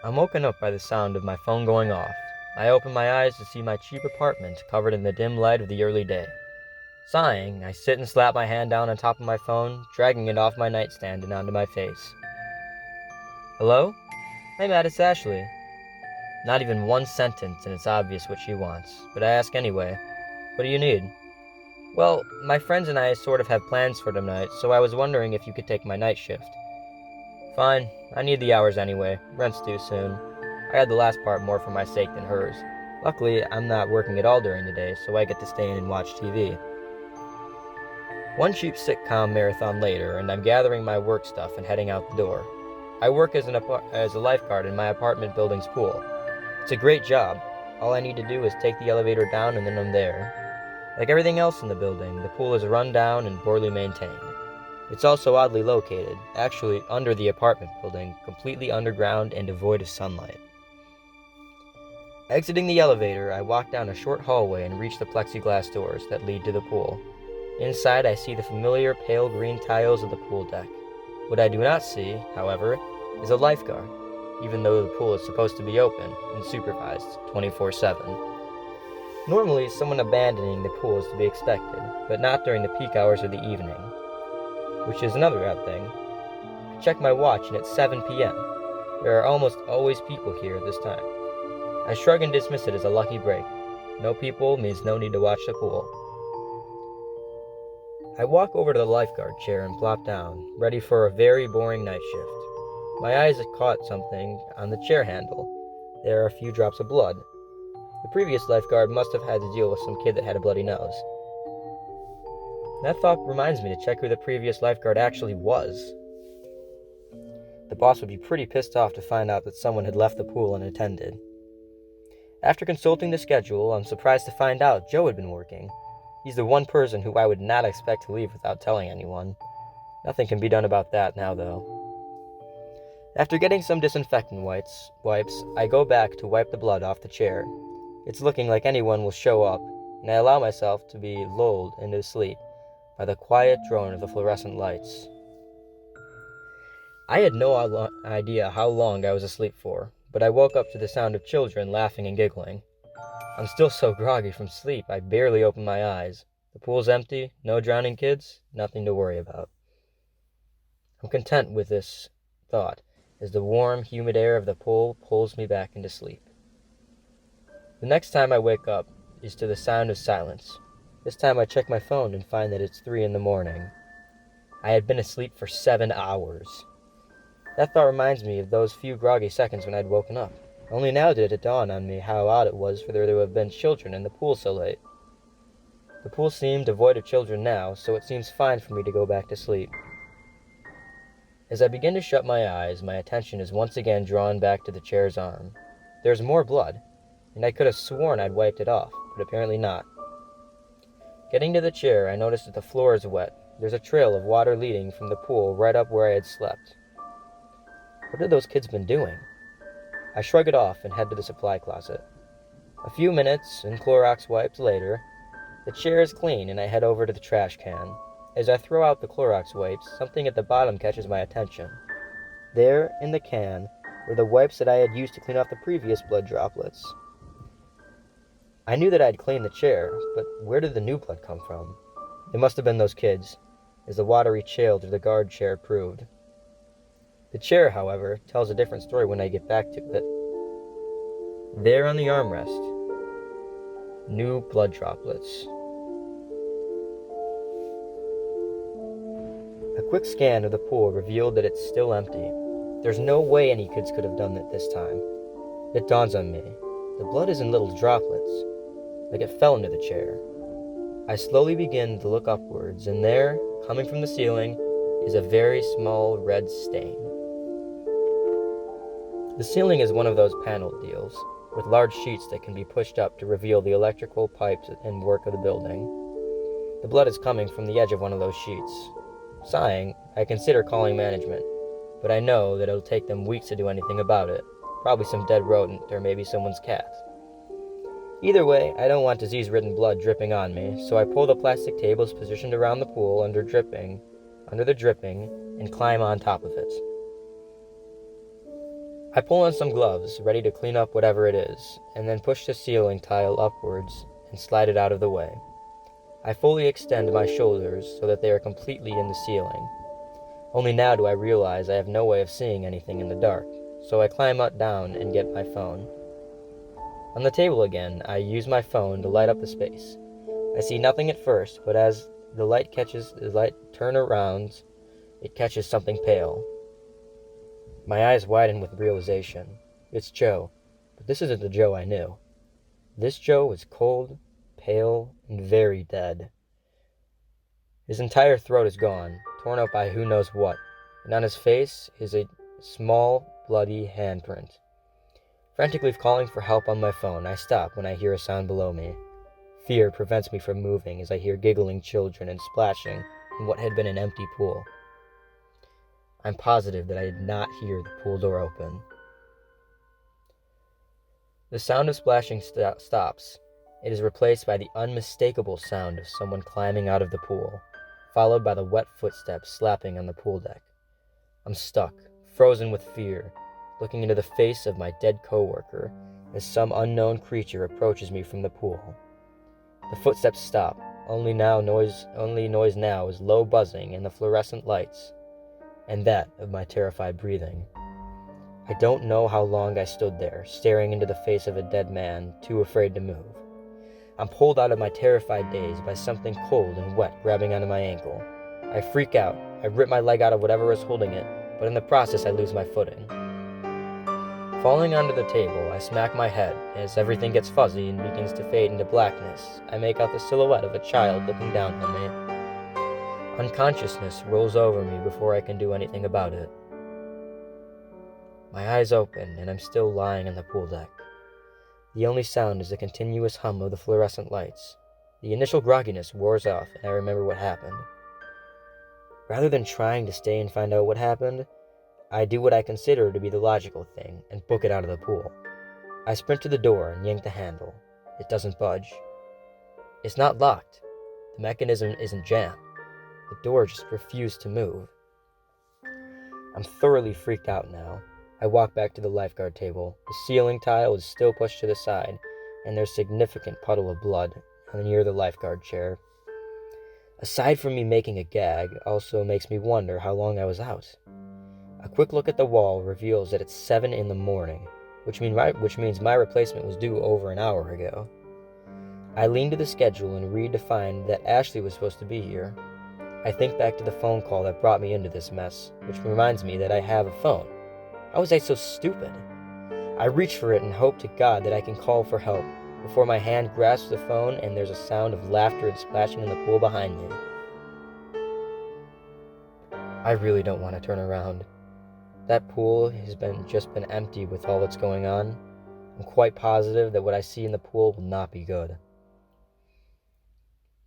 I'm woken up by the sound of my phone going off. I open my eyes to see my cheap apartment covered in the dim light of the early day. Sighing, I sit and slap my hand down on top of my phone, dragging it off my nightstand and onto my face. Hello? Hey Matt, it's Ashley. Not even one sentence, and it's obvious what she wants, but I ask anyway. What do you need? Well, my friends and I sort of have plans for tonight, so I was wondering if you could take my night shift. Fine, I need the hours anyway. Rent's due soon. I had the last part more for my sake than hers. Luckily, I'm not working at all during the day, so I get to stay in and watch TV. One cheap sitcom marathon later, and I'm gathering my work stuff and heading out the door. I work as a lifeguard in my apartment building's pool. It's a great job. All I need to do is take the elevator down and then I'm there. Like everything else in the building, the pool is run down and poorly maintained. It's also oddly located, actually under the apartment building, completely underground and devoid of sunlight. Exiting the elevator, I walk down a short hallway and reach the plexiglass doors that lead to the pool. Inside, I see the familiar pale green tiles of the pool deck. What I do not see, however, is a lifeguard, even though the pool is supposed to be open and supervised 24/7. Normally, someone abandoning the pool is to be expected, but not during the peak hours of the evening. Which is another odd thing. I check my watch and it's 7 p.m. There are almost always people here at this time. I shrug and dismiss it as a lucky break. No people means no need to watch the pool. I walk over to the lifeguard chair and plop down, ready for a very boring night shift. My eyes have caught something on the chair handle. There are a few drops of blood. The previous lifeguard must have had to deal with some kid that had a bloody nose. That thought reminds me to check who the previous lifeguard actually was. The boss would be pretty pissed off to find out that someone had left the pool unattended. After consulting the schedule, I'm surprised to find out Joe had been working. He's the one person who I would not expect to leave without telling anyone. Nothing can be done about that now, though. After getting some disinfectant wipes, I go back to wipe the blood off the chair. It's looking like anyone will show up, and I allow myself to be lulled into sleep by the quiet drone of the fluorescent lights. I had no idea how long I was asleep for, but I woke up to the sound of children laughing and giggling. I'm still so groggy from sleep, I barely open my eyes. The pool's empty, no drowning kids, nothing to worry about. I'm content with this thought, as the warm, humid air of the pool pulls me back into sleep. The next time I wake up is to the sound of silence. This time I check my phone and find that it's 3 a.m. I had been asleep for 7 hours. That thought reminds me of those few groggy seconds when I'd woken up. Only now did it dawn on me how odd it was for there to have been children in the pool so late. The pool seemed devoid of children now, so it seems fine for me to go back to sleep. As I begin to shut my eyes, my attention is once again drawn back to the chair's arm. There's more blood, and I could have sworn I'd wiped it off, but apparently not. Getting to the chair, I notice that the floor is wet. There's a trail of water leading from the pool right up where I had slept. What had those kids been doing? I shrug it off and head to the supply closet. A few minutes and Clorox wipes later, the chair is clean and I head over to the trash can. As I throw out the Clorox wipes, something at the bottom catches my attention. There, in the can, were the wipes that I had used to clean off the previous blood droplets. I knew that I'd cleaned the chair, but where did the new blood come from? It must have been those kids, as the watery trail to the guard chair proved. The chair, however, tells a different story when I get back to it. There on the armrest, new blood droplets. A quick scan of the pool revealed that it's still empty. There's no way any kids could have done it this time. It dawns on me. The blood is in little droplets, like it fell into the chair. I slowly begin to look upwards, and there, coming from the ceiling, is a very small red stain. The ceiling is one of those paneled deals, with large sheets that can be pushed up to reveal the electrical pipes and work of the building. The blood is coming from the edge of one of those sheets. Sighing, I consider calling management, but I know that it'll take them weeks to do anything about it. Probably some dead rodent, or maybe someone's cat. Either way, I don't want disease-ridden blood dripping on me, so I pull the plastic tables positioned around the pool under the dripping, and climb on top of it. I pull on some gloves, ready to clean up whatever it is, and then push the ceiling tile upwards and slide it out of the way. I fully extend my shoulders so that they are completely in the ceiling. Only now do I realize I have no way of seeing anything in the dark, so I climb up down and get my phone. On the table again, I use my phone to light up the space. I see nothing at first, but as the light turn around, it catches something pale. My eyes widen with realization. It's Joe, but this isn't the Joe I knew. This Joe is cold, pale, and very dead. His entire throat is gone, torn up by who knows what, and on his face is a small, bloody handprint. Frantically calling for help on my phone, I stop when I hear a sound below me. Fear prevents me from moving as I hear giggling children and splashing in what had been an empty pool. I'm positive that I did not hear the pool door open. The sound of splashing stops. It is replaced by the unmistakable sound of someone climbing out of the pool, followed by the wet footsteps slapping on the pool deck. I'm stuck, frozen with fear, looking into the face of my dead coworker as some unknown creature approaches me from the pool. The footsteps stop. Only noise now is low buzzing and the fluorescent lights, and that of my terrified breathing. I don't know how long I stood there, staring into the face of a dead man, too afraid to move. I'm pulled out of my terrified daze by something cold and wet grabbing onto my ankle. I freak out. I rip my leg out of whatever is holding it, but in the process I lose my footing. Falling onto the table, I smack my head. As everything gets fuzzy and begins to fade into blackness, I make out the silhouette of a child looking down on me. Unconsciousness rolls over me before I can do anything about it. My eyes open, and I'm still lying on the pool deck. The only sound is the continuous hum of the fluorescent lights. The initial grogginess wears off, and I remember what happened. Rather than trying to stay and find out what happened, I do what I consider to be the logical thing and book it out of the pool. I sprint to the door and yank the handle. It doesn't budge. It's not locked. The mechanism isn't jammed. The door just refused to move. I'm thoroughly freaked out now. I walk back to the lifeguard table. The ceiling tile is still pushed to the side, and there's a significant puddle of blood near the lifeguard chair. Aside from me making a gag, also makes me wonder how long I was out. A quick look at the wall reveals that it's 7 in the morning, which means my replacement was due over an hour ago. I lean to the schedule and read to find that Ashley was supposed to be here. I think back to the phone call that brought me into this mess, which reminds me that I have a phone. How was I so stupid? I reach for it and hope to God that I can call for help before my hand grasps the phone and there's a sound of laughter and splashing in the pool behind me. I really don't want to turn around. That pool has just been empty with all that's going on. I'm quite positive that what I see in the pool will not be good.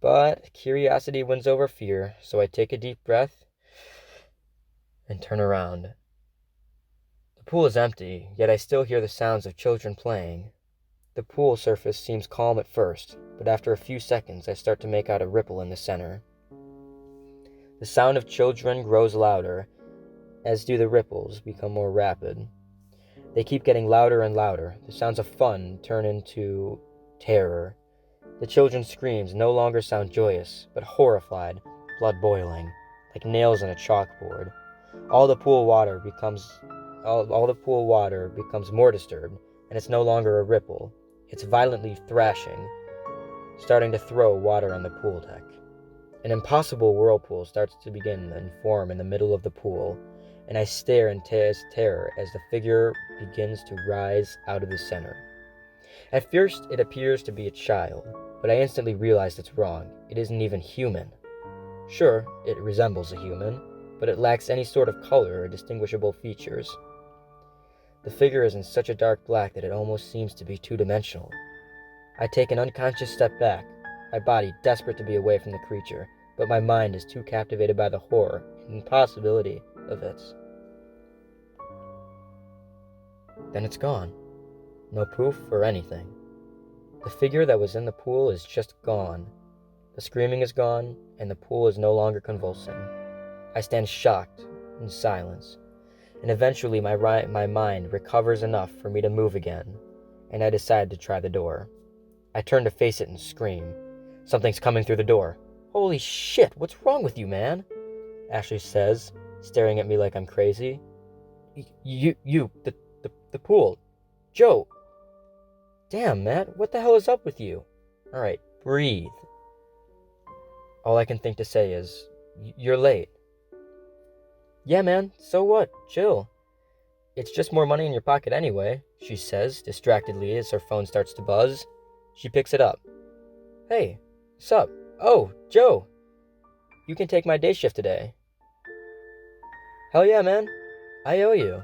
But curiosity wins over fear, so I take a deep breath and turn around. The pool is empty, yet I still hear the sounds of children playing. The pool surface seems calm at first, but after a few seconds I start to make out a ripple in the center. The sound of children grows louder, as do the ripples become more rapid. They keep getting louder and louder. The sounds of fun turn into terror. The children's screams no longer sound joyous, but horrified, blood boiling, like nails on a chalkboard. All the pool water becomes more disturbed, and it's no longer a ripple. It's violently thrashing, starting to throw water on the pool deck. An impossible whirlpool starts to begin and form in the middle of the pool, and I stare in terror as the figure begins to rise out of the center. At first, it appears to be a child, but I instantly realize it's wrong. It isn't even human. Sure, it resembles a human, but it lacks any sort of color or distinguishable features. The figure is in such a dark black that it almost seems to be two-dimensional. I take an unconscious step back, my body desperate to be away from the creature, but my mind is too captivated by the horror and impossibility of it. Then it's gone. No proof or anything. The figure that was in the pool is just gone. The screaming is gone, and the pool is no longer convulsing. I stand shocked in silence. and eventually my mind recovers enough for me to move again, and I decide to try the door. I turn to face it and scream. Something's coming through the door. Holy shit, what's wrong with you, man? Ashley says, staring at me like I'm crazy. The pool. Joe. Damn, Matt, what the hell is up with you? Alright, breathe. All I can think to say is, you're late. Yeah, man, so what? Chill. It's just more money in your pocket anyway, she says, distractedly as her phone starts to buzz. She picks it up. Hey, what's up? Oh, Joe. You can take my day shift today. Hell yeah, man. I owe you.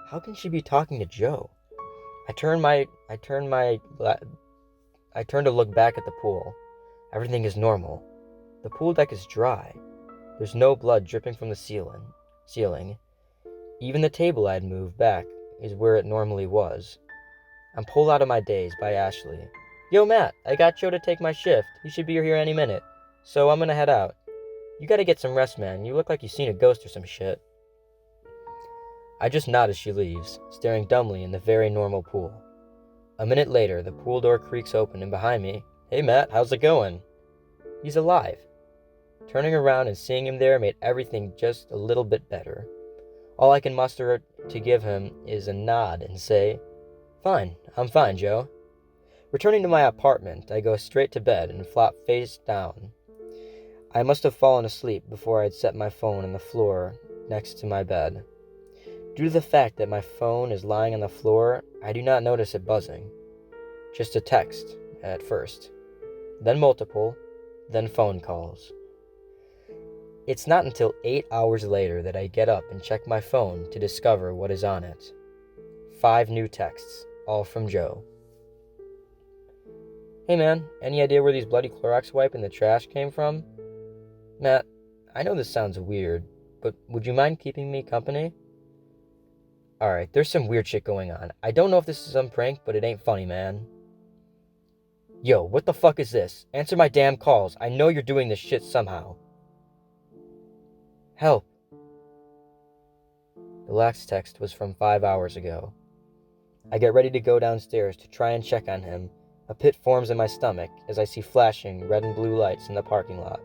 How can she be talking to Joe? I turn to look back at the pool. Everything is normal. The pool deck is dry. There's no blood dripping from the ceiling. Even the table I'd moved back is where it normally was. I'm pulled out of my daze by Ashley. Yo, Matt, I got Joe to take my shift. He should be here any minute. So I'm gonna head out. You gotta get some rest, man. You look like you've seen a ghost or some shit. I just nod as she leaves, staring dumbly in the very normal pool. A minute later, the pool door creaks open and behind me, hey Matt, how's it going? He's alive. Turning around and seeing him there made everything just a little bit better. All I can muster to give him is a nod and say, Fine, I'm fine, Joe. Returning to my apartment, I go straight to bed and flop face down. I must have fallen asleep before I'd set my phone on the floor next to my bed. Due to the fact that my phone is lying on the floor, I do not notice it buzzing. Just a text, at first. Then multiple, then phone calls. It's not until 8 hours later that I get up and check my phone to discover what is on it. 5 new texts, all from Joe. Hey man, any idea where these bloody Clorox wipe in the trash came from? Matt, I know this sounds weird, but would you mind keeping me company? Alright, there's some weird shit going on. I don't know if this is some prank, but it ain't funny, man. Yo, what the fuck is this? Answer my damn calls. I know you're doing this shit somehow. Help. The last text was from 5 hours ago. I get ready to go downstairs to try and check on him. A pit forms in my stomach as I see flashing red and blue lights in the parking lot.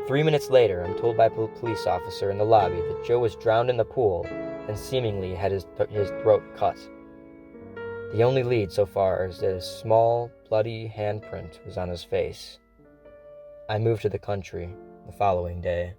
3 minutes later, I'm told by a police officer in the lobby that Joe was drowned in the pool and seemingly had his throat cut. The only lead so far is that a small, bloody handprint was on his face. I moved to the country the following day.